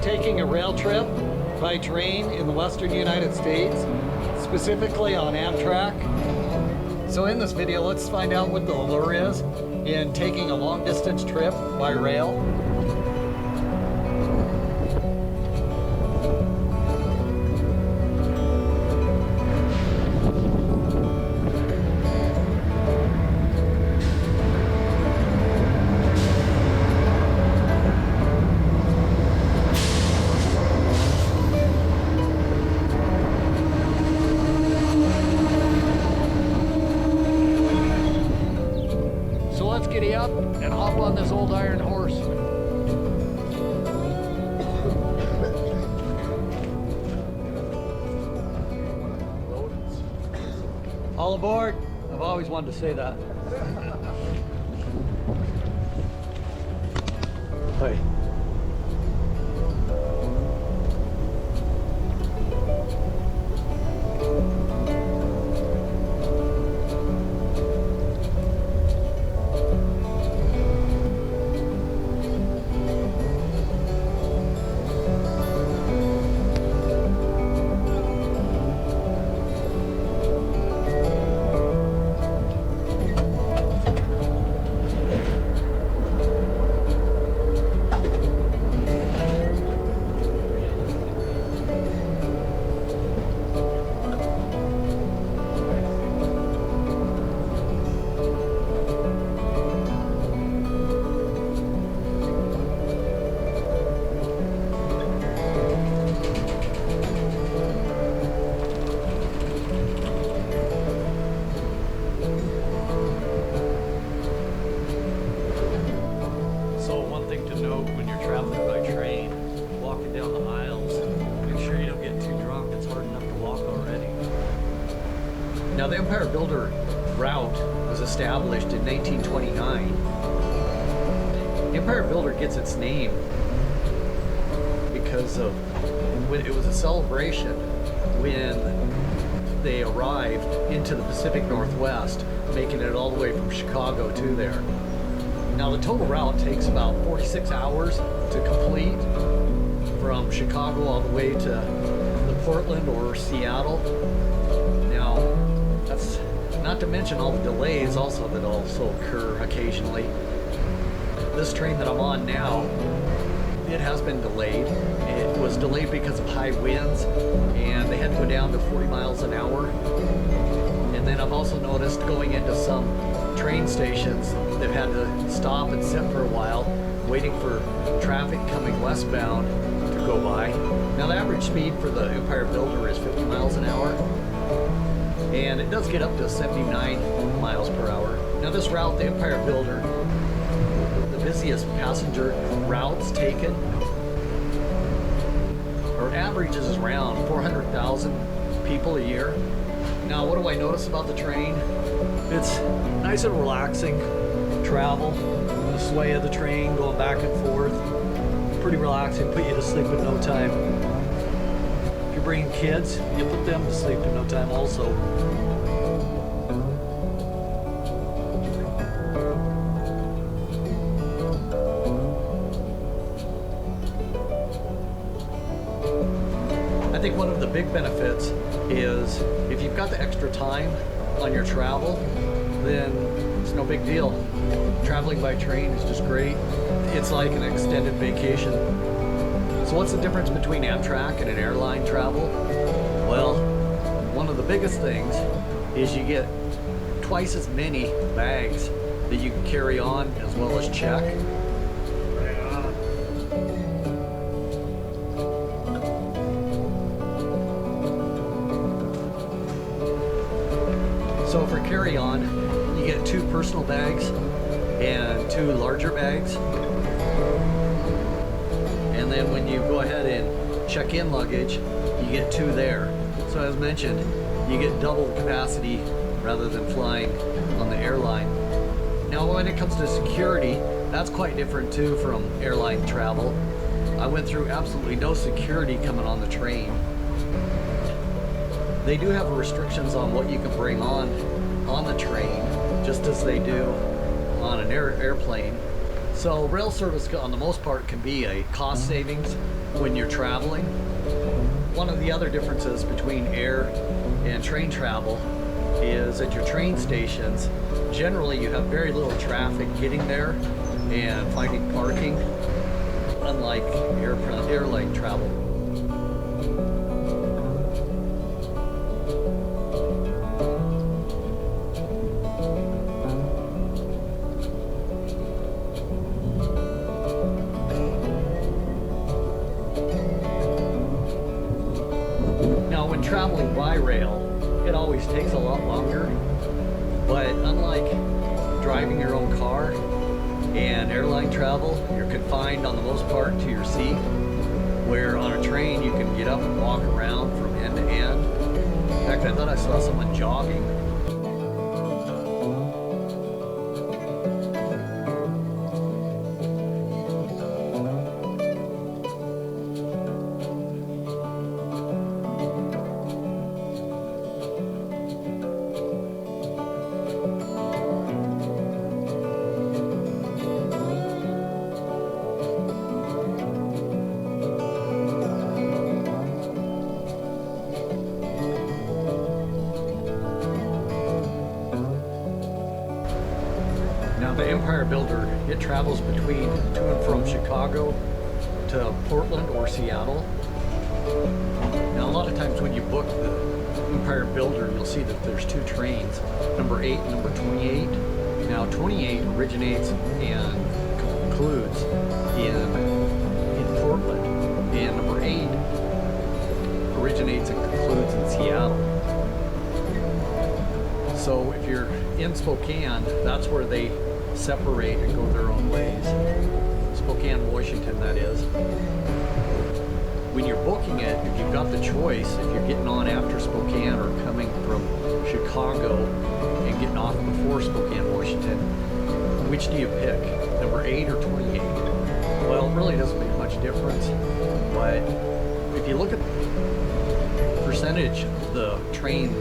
taking a rail trip by train in the western United States, specifically on Amtrak. So in this video, let's find out what the allure is in taking a long distance trip by rail. Giddy up and hop on this old iron horse. All aboard. I've always wanted to say that. Hey. When you're traveling by train, walking down the aisles, make sure you don't get too drunk. It's hard enough to walk already. Now, the Empire Builder route was established in 1929. The Empire Builder gets its name because of when it was a celebration when they arrived into the Pacific Northwest, making it all the way from Chicago to there. Now, the total route takes about 46 hours to complete from Chicago all the way to the Portland or Seattle. Now, that's not to mention all the delays also that also occur occasionally. This train that I'm on now, it has been delayed. It was delayed because of high winds and they had to go down to 40 miles an hour. And then I've also noticed going into some train stations, they've had to stop and sit for a while, waiting for traffic coming westbound to go by. Now, the average speed for the Empire Builder is 50 miles an hour, and it does get up to 79 miles per hour. Now, this route, the Empire Builder, the busiest passenger routes taken, our average is around 400,000 people a year. Now, what do I notice about the train? It's nice and relaxing travel. The sway of the train going back and forth. Pretty relaxing, put you to sleep in no time. If you're bringing kids, you put them to sleep in no time also. I think one of the big benefits is if you've got the extra time on your travel, then it's no big deal. Traveling by train is just great. It's like an extended vacation. So what's the difference between Amtrak and an airline travel? Well, one of the biggest things is you get twice as many bags that you can carry on as well as check. So for carry-on, you get 2 personal bags and 2 larger bags. And then when you go ahead and check in luggage, you get 2 there. So as mentioned, you get double the capacity rather than flying on the airline. Now, when it comes to security, that's quite different too from airline travel. I went through absolutely no security coming on the train. They do have restrictions on what you can bring on the train, just as they do on an airplane. So rail service on the most part can be a cost savings when you're traveling. One of the other differences between air and train travel is at your train stations, generally you have very little traffic getting there and finding parking, unlike airline travel. Now, when traveling by rail, it always takes a lot longer, but unlike driving your own car and airline travel, you're confined on the most part to your seat, where on a train you can get up and walk around from end to end. In fact, I thought I saw someone jogging. Now the Empire Builder, it travels between to and from Chicago to Portland or Seattle. Now a lot of times when you book the Empire Builder, you'll see that there's two trains, number 8 and number 28. Now 28 originates and concludes in Portland, and number 8 originates and concludes in Seattle. So if you're in Spokane, that's where they separate and go their own ways. Spokane, Washington, that is. When you're booking it, if you've got the choice, if you're getting on after Spokane or coming from Chicago and getting off before Spokane, Washington, which do you pick? Number 8 or 28? Well, it really doesn't make much difference, but if you look at the percentage of the train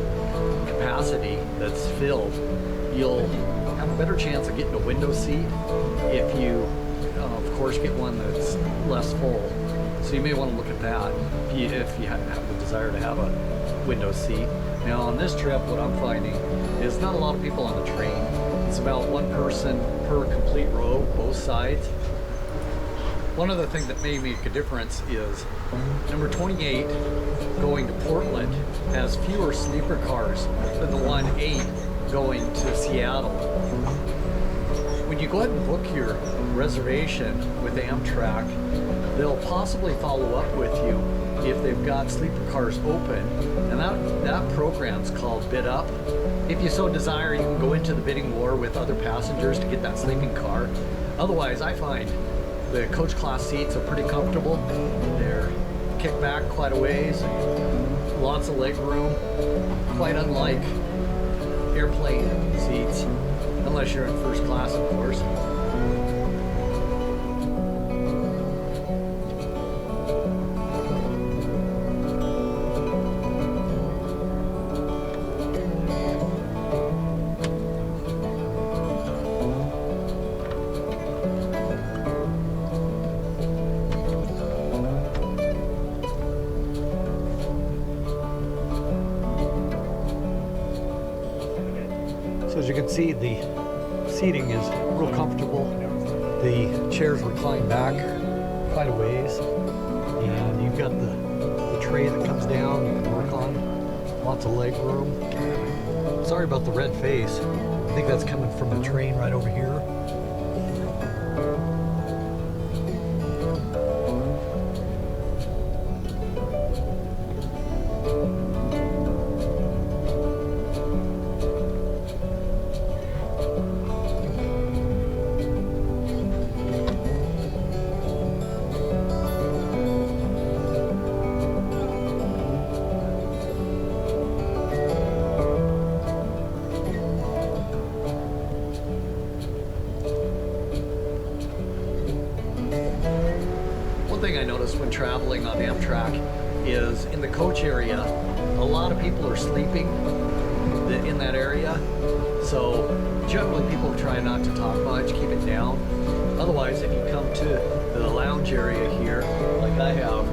capacity that's filled, you'll have a better chance of getting a window seat if you, of course, get one that's less full. So you may want to look at that if you have the desire to have a window seat. Now on this trip, what I'm finding is not a lot of people on the train. It's about one person per complete row, both sides. One other thing that may make a difference is number 28 going to Portland has fewer sleeper cars than the one 8 going to Seattle. When you go ahead and book your reservation with Amtrak, they'll possibly follow up with you if they've got sleeper cars open, and that program's called Bid Up. If you so desire, you can go into the bidding war with other passengers to get that sleeping car. Otherwise, I find the coach class seats are pretty comfortable. They're kicked back quite a ways, lots of leg room, quite unlike airplane seats, unless you're in first class, of course. So as you can see, the seating is real comfortable. The chairs recline back quite a ways, and you've got the tray that comes down you can work on. Lots of leg room. Sorry about the red face. I think that's coming from the train right over here. One thing I noticed when traveling on Amtrak is in the coach area, a lot of people are sleeping in that area. So generally people try not to talk much, keep it down. Otherwise, if you come to the lounge area here, like I have,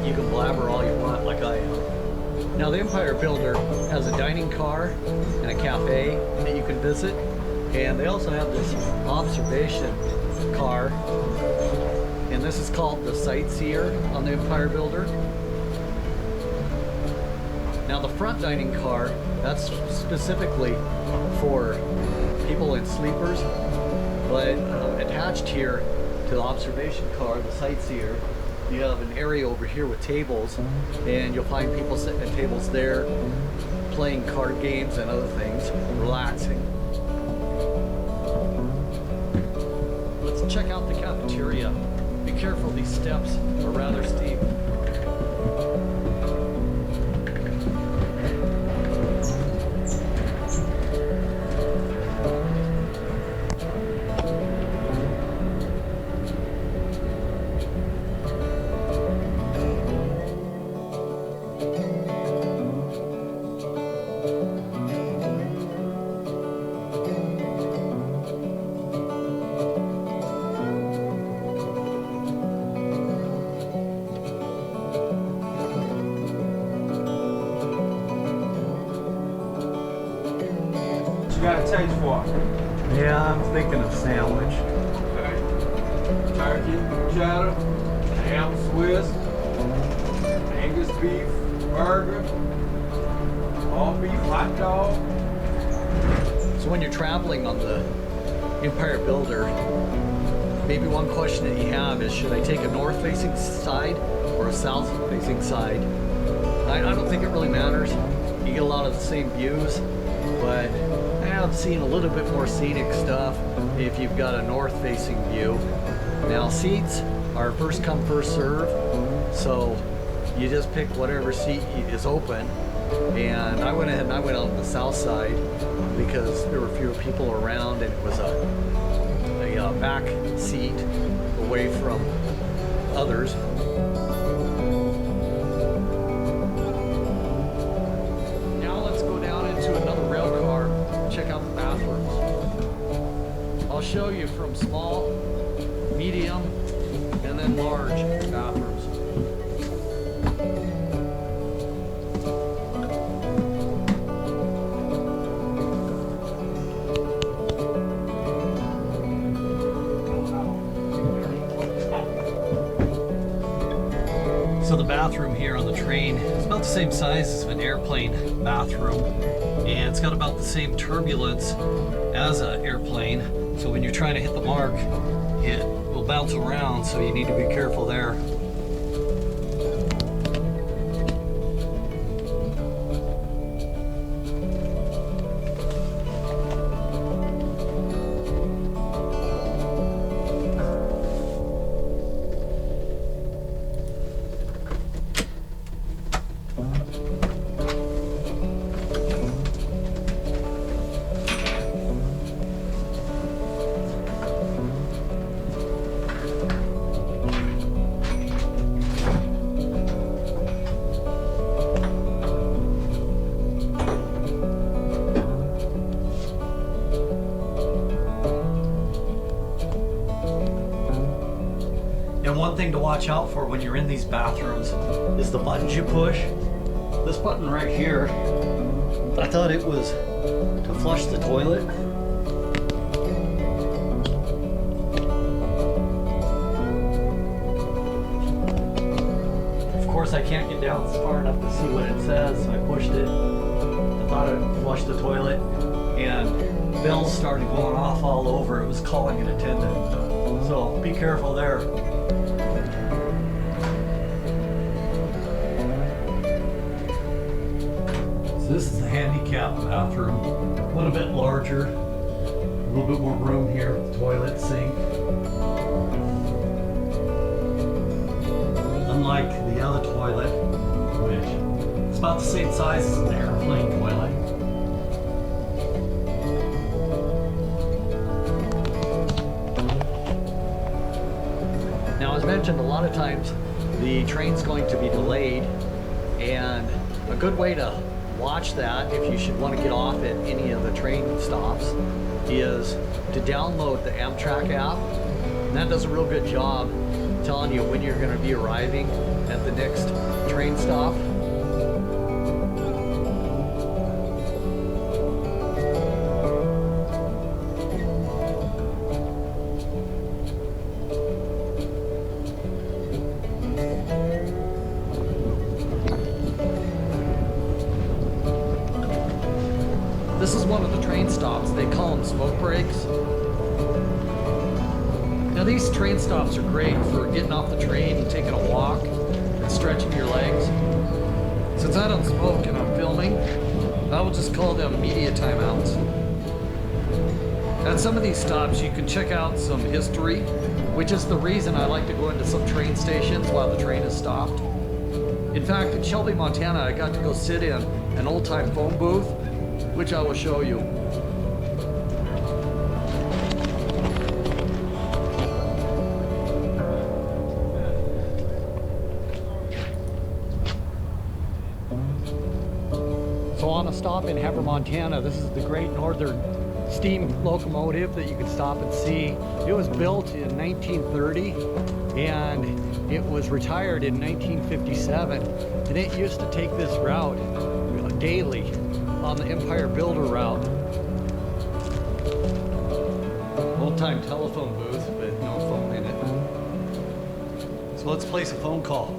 you can blabber all you want, like I am. Now the Empire Builder has a dining car and a cafe that you can visit. And they also have this observation car. And this is called the Sightseer on the Empire Builder. Now the front dining car, that's specifically for people in sleepers, but attached here to the observation car, the Sightseer, you have an area over here with tables, and you'll find people sitting at tables there, playing card games and other things, relaxing. Let's check out the cafeteria. Be careful, these steps are rather steep. You got a taste for it? Yeah, I'm thinking of sandwich. Okay. Turkey, cheddar, ham Swiss, Angus beef, burger, all beef hot dog. So when you're traveling on the Empire Builder, maybe one question that you have is, should I take a north-facing side or a south-facing side? I don't think it really matters. You get a lot of the same views, but I have seen a little bit more scenic stuff if you've got a north-facing view. Now seats are first come, first serve, so you just pick whatever seat is open. And I went ahead and I went on the south side because there were fewer people around, and it was a back seat away from others. Now let's go down into another rail car, check out the bathrooms. I'll show you from small, medium, and then large bathrooms. So the bathroom here on the train is about the same size as an airplane bathroom, and it's got about the same turbulence as an airplane. So when you're trying to hit the mark, it will bounce around, so you need to be careful there. And one thing to watch out for when you're in these bathrooms is the buttons you push. This button right here, I thought it was to flush the toilet. Of course, I can't get down far enough to see what it says, so I pushed it. I thought it flushed the toilet, and bells started going off all over. It was calling an attendant. So be careful there. This is the handicap bathroom, a little bit larger, a little bit more room here with the toilet, sink. Unlike the other toilet, which is about the same size as an airplane toilet. Now, as mentioned, a lot of times the train's going to be delayed, and a good way to watch that, if you should want to get off at any of the train stops, is to download the Amtrak app. And that does a real good job telling you when you're going to be arriving at the next train stop. This is one of the train stops. They call them smoke breaks. Now these train stops are great for getting off the train and taking a walk and stretching your legs. Since I don't smoke and I'm filming, I will just call them media timeouts. At some of these stops you can check out some history, which is the reason I like to go into some train stations while the train is stopped. In fact, in Shelby, Montana, I got to go sit in an old-time phone booth, which I will show you. So on a stop in Heber, Montana, this is the Great Northern steam locomotive that you can stop and see. It was built in 1930 and it was retired in 1957. And it used to take this route daily on the Empire Builder route. Old-time telephone booth, but no phone in it. So let's place a phone call.